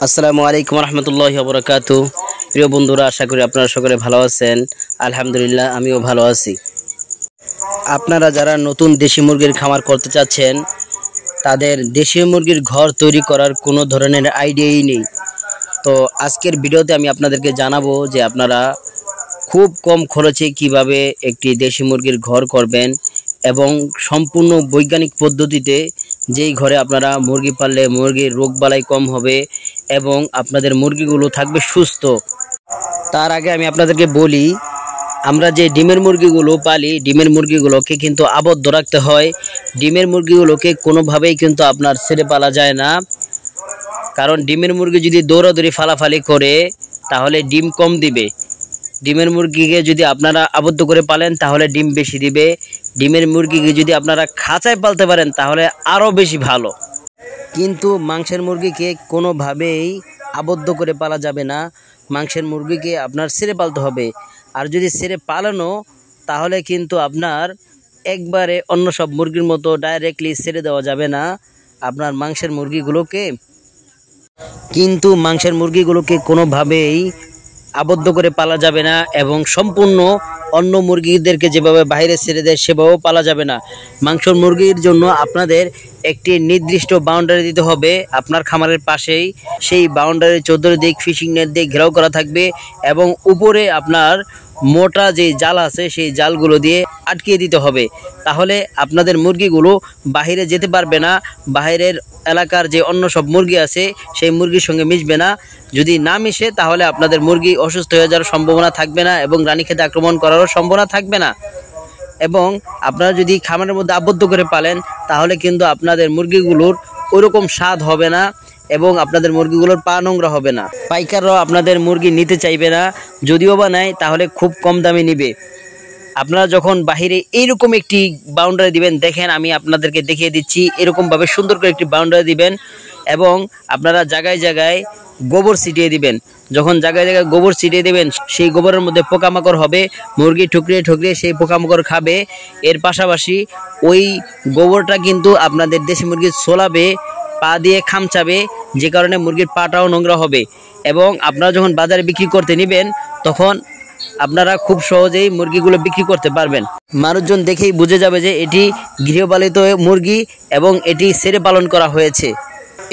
আসসালামু আলাইকুম রহমতুল্লাহি ওয়া বারাকাতুহু। প্রিয় বন্ধুরা, আশা করি আপনারা সকলে ভালো আছেন। আলহামদুলিল্লাহ, আমিও ভালো আছি। আপনারা যারা নতুন দেশি মুরগির খামার করতে চাচ্ছেন, তাদের দেশি মুরগির ঘর তৈরি করার কোনো ধরনের আইডিয়াই নেই। তো আজকের ভিডিওতে আমি আপনাদেরকে জানাবো যে আপনারা খুব কম খরচে কিভাবে একটি দেশি মুরগির ঘর করবেন এবং সম্পূর্ণ বৈজ্ঞানিক পদ্ধতিতে যেই ঘরে আপনারা মুরগি পাললে মুরগির রোগবালাই কম হবে এবং আপনাদের মুরগিগুলো থাকবে সুস্থ। তার আগে আমি আপনাদেরকে বলি, আমরা যে ডিমের মুরগিগুলো পালি, ডিমের মুরগিগুলোকে কিন্তু আবদ্ধ রাখতে হয়। ডিমের মুরগিগুলোকে কোনোভাবেই কিন্তু আপনার ছেড়ে পালা যায় না, কারণ ডিমের মুরগি যদি দৌড়াদৌড়ি ফালাফালি করে তাহলে ডিম কম দিবে। ডিমের মুরগিকে যদি আপনারা আবদ্ধ করে পালেন তাহলে ডিম বেশি দিবে। ডিমের মুরগিকে যদি আপনারা খাঁচায় পালতে পারেন তাহলে আরও বেশি ভালো। কিন্তু মাংসের মুরগিকে কোনোভাবেই আবদ্ধ করে পালা যাবে না। মাংসের মুরগিকে আপনার ছেড়ে পালতে হবে। আর যদি ছেড়ে পালানো, তাহলে কিন্তু আপনার একবারে অন্য সব মুরগির মতো ডাইরেক্টলি ছেড়ে দেওয়া যাবে না আপনার মাংসের মুরগিগুলোকে। কিন্তু মাংসের মুরগিগুলোকে কোনোভাবেই আবদ্ধ করে পালা যাবে না এবং সম্পূর্ণ অন্য মুরগিদেরকে যেভাবে বাইরে ছেড়ে দেয় সেভাবেও পালা যাবে না। মাংসের মুরগির জন্য আপনাদের একটি নির্দিষ্ট বাউন্ডারি দিতে হবে আপনার খামারের পাশেই। সেই বাউন্ডারি চতুর্দিক ফিশিং নেট দিয়ে ঘেরাও করা থাকবে এবং উপরে আপনার মোটা যে জাল আছে সেই জালগুলো দিয়ে আটকিয়ে দিতে হবে। তাহলে আপনাদের মুরগিগুলো বাহিরে যেতে পারবে না, বাইরের এলাকার যে অন্য সব মুরগি আছে সেই মুরগির সঙ্গে মিশবে না। যদি না মিশে তাহলে আপনাদের মুরগি অসুস্থ হয়ে যাওয়ার সম্ভাবনা থাকবে না এবং রানীক্ষেতে আক্রমণ করারও সম্ভাবনা থাকবে না। এবং আপনারা যদি খামারের মধ্যে আবদ্ধ করে পালেন তাহলে কিন্তু আপনাদের মুরগিগুলোর ওইরকম স্বাদ হবে না এবং আপনাদের মুরগিগুলোর পা নোংরা হবে না। পাইকাররাও আপনাদের মুরগি নিতে চাইবে না, যদিও বা নেয় তাহলে খুব কম দামে নিবে। আপনারা যখন বাহিরে এইরকম একটি বাউন্ডারি দিবেন, দেখেন আমি আপনাদেরকে দেখিয়ে দিচ্ছি, এরকমভাবে সুন্দর করে একটি বাউন্ডারি দিবেন এবং আপনারা জায়গায় জায়গায় গোবর ছিটিয়ে দিবেন। যখন জায়গায় জায়গায় গোবর ছিটিয়ে দেবেন, সেই গোবরের মধ্যে পোকামাকড় হবে, মুরগি ঠুকরিয়ে ঠুকরিয়ে সেই পোকামাকড় খাবে। এর পাশাপাশি ওই গোবরটা কিন্তু আপনাদের দেশি মুরগি ছোলাবে, পা দিয়ে খামচাবে, যে কারণে মুরগির পাটাও নোংরা হবে। এবং আপনারা যখন বাজারে বিক্রি করতে নেবেন তখন আপনারা খুব সহজেই মুরগিগুলো বিক্রি করতে পারবেন। মানুষজন দেখেই বুঝে যাবে যে এটি গৃহপালিত মুরগি এবং এটি ছেড়ে পালন করা হয়েছে।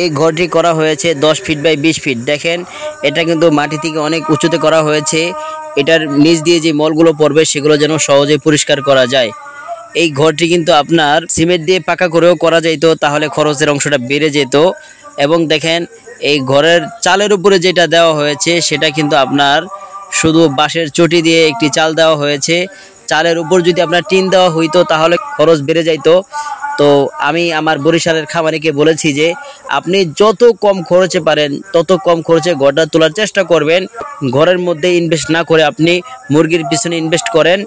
এই ঘরটি করা হয়েছে 10 ফিট বাই 20 ফিট। দেখেন, এটা কিন্তু মাটি থেকে অনেক উঁচুতে করা হয়েছে। এটার নিচ দিয়ে যে মলগুলো পড়বে সেগুলো যেন সহজে পরিষ্কার করা যায়। এই ঘরটি কিন্তু আপনার সিমেন্ট দিয়ে পাকা করেও করা যেত, তাহলে খরচের অংশটা বেড়ে যেত। এবং দেখেন, এই ঘরের চালের উপরে যেটা দেওয়া হয়েছে সেটা কিন্তু আপনার শুধু বাঁশের চটি দিয়ে একটি চাল দেওয়া হয়েছে। চালের উপর যদি আপনার টিন দেওয়া হইতো তাহলে খরচ বেড়ে যাইতো। তো আমি আমার বরিশালের খামারিকে বলেছি যে আপনি যত কম খরচে পারেন তত কম খরচে ঘরটা তোলার চেষ্টা করবেন। ঘরের মধ্যে ইনভেস্ট না করে আপনি মুরগির পিছনে ইনভেস্ট করেন।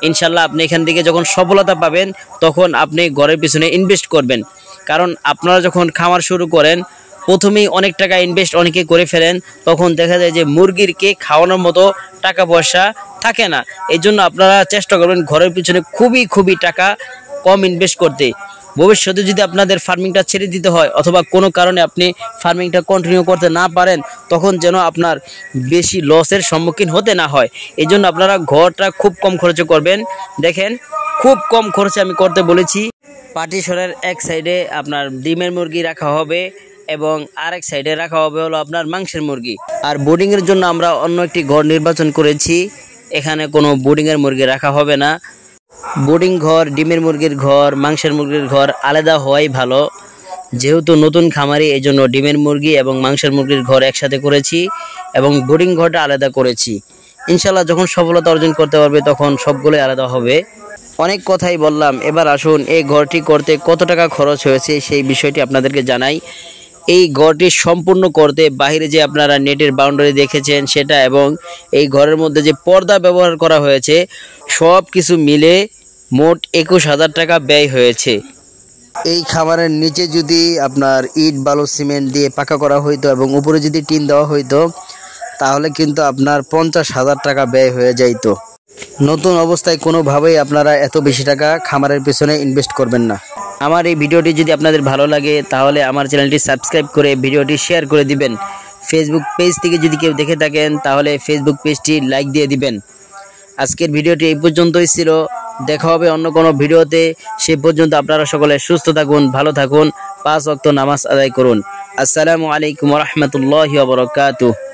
ইনশাল্লাহ আপনি এখান থেকে যখন সফলতা পাবেন তখন আপনি ঘরের পিছনে ইনভেস্ট করবেন। কারণ আপনারা যখন খামার শুরু করেন প্রথমেই অনেক টাকা ইনভেস্ট অনেকে করে ফেলেন, তখন দেখা যায় যে মুরগিরকে খাওয়ানোর মতো টাকা পয়সা থাকে না। এই জন্য আপনারা চেষ্টা করবেন ঘরের পিছনে খুবই টাকা কম ইনভেস্ট করতে। ভবিষ্যতে যদি আপনাদের ফার্মিংটা ছেড়ে দিতে হয় অথবা কোনো কারণে আপনি ফার্মিংটা কন্টিনিউ করতে না পারেন, তখন যেন আপনার বেশি লসের সম্মুখীন হতে না হয়। এই জন্য আপনারা ঘরটা খুব কম খরচে করবেন। দেখেন, খুব কম খরচে আমি করতে বলেছি। পার্টিশনের এক সাইডে আপনার ডিমের মুরগি রাখা হবে এবং আরেক সাইডে রাখা হবে হলো আপনার মাংসের মুরগি। আর বোর্ডিংয়ের জন্য আমরা অন্য একটি ঘর নির্বাচন করেছি। এখানে কোনো বোর্ডিংয়ের মুরগি রাখা হবে না। বোর্ডিং ঘর, ডিমের মুরগির ঘর, মাংসের মুরগির ঘর আলাদা হওয়াই ভালো। যেহেতু নতুন খামারি, এই জন্য ডিমের মুরগি এবং মাংসের মুরগির ঘর একসাথে করেছি এবং বোর্ডিং ঘরটা আলাদা করেছি। ইনশাল্লাহ যখন সফলতা অর্জন করতে পারবে তখন সবগুলোই আলাদা হবে। অনেক কথাই বললাম, এবার আসুন এই ঘরটি করতে কত টাকা খরচ হয়েছে সেই বিষয়টি আপনাদেরকে জানাই। এই ঘরটি সম্পূর্ণ করতে বাইরে যে আপনারা নেটের বাউন্ডারি দেখেছেন সেটা এবং এই ঘরের মধ্যে যে পর্দা ব্যবহার করা হয়েছে সব কিছু মিলে মোট 21,000 টাকা ব্যয় হয়েছে। এই খামারের নিচে যদি আপনার ইট বালু সিমেন্ট দিয়ে পাকা করা হইতো এবং উপরে যদি টিন দেওয়া হইতো তাহলে কিন্তু আপনার 50,000 টাকা ব্যয় হয়ে যাইতো। নতুন অবস্থায় কোনোভাবেই আপনারা এত বেশি টাকা খামারের পেছনে ইনভেস্ট করবেন না। আমার এই ভিডিওটি যদি আপনাদের ভালো লাগে তাহলে আমার চ্যানেলটি সাবস্ক্রাইব করে ভিডিওটি শেয়ার করে দিবেন। ফেসবুক পেজ থেকে যদি কেউ দেখে থাকেন তাহলে ফেসবুক পেজটি লাইক দিয়ে দিবেন। আজকের ভিডিওটি এই পর্যন্তই ছিল। দেখা হবে অন্য কোনো ভিডিওতে। সে পর্যন্ত আপনারা সকলে সুস্থ থাকুন, ভালো থাকুন, 5 ওয়াক্ত নামাজ আদায় করুন। আসসালামু আলাইকুম ওয়া রাহমাতুল্লাহি ওয়া বারাকাতুহু।